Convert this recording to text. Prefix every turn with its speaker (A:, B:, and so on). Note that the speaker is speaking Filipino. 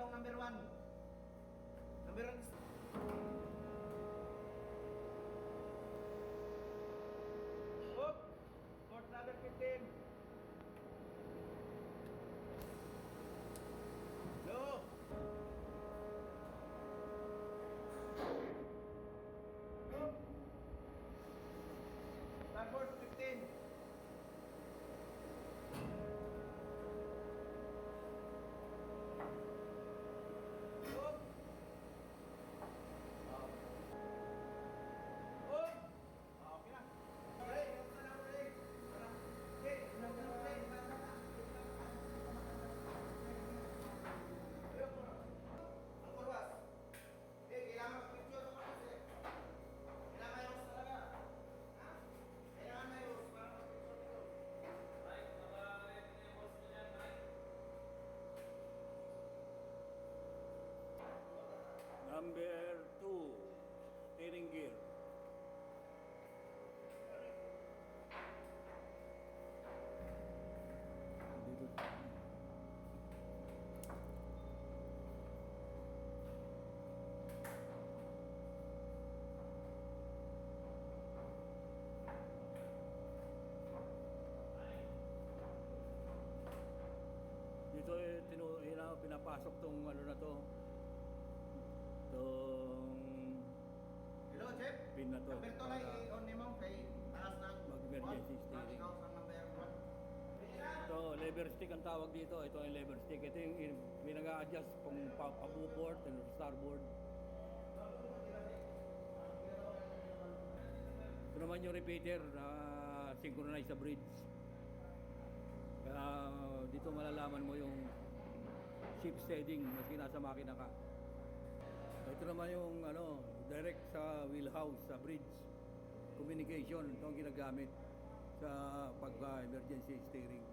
A: Itong number 1. Number 1. Up. Port number 15. Low. Up. Starboard 15.
B: Number 2, steering gear. Dito pinapasok tong ano na to. Itong
A: Hello, Chef.
B: pin na to.
A: Number 2 lang i-on ni Ma'am kay taas ng
B: Mag-emergency steering.
A: Ikaw sa number 1.
B: Ito, lever stick ang tawag dito. Ito yung lever stick. Ito yung pinag-a-adjust kung pabuport and starboard. Ito naman yung repeater na synchronize sa bridge. Kaya dito malalaman mo yung ship steading maski nasa makina ka. Ito naman yung direct sa wheelhouse, sa bridge. Communication, ito ang ginagamit sa pagka-emergency steering.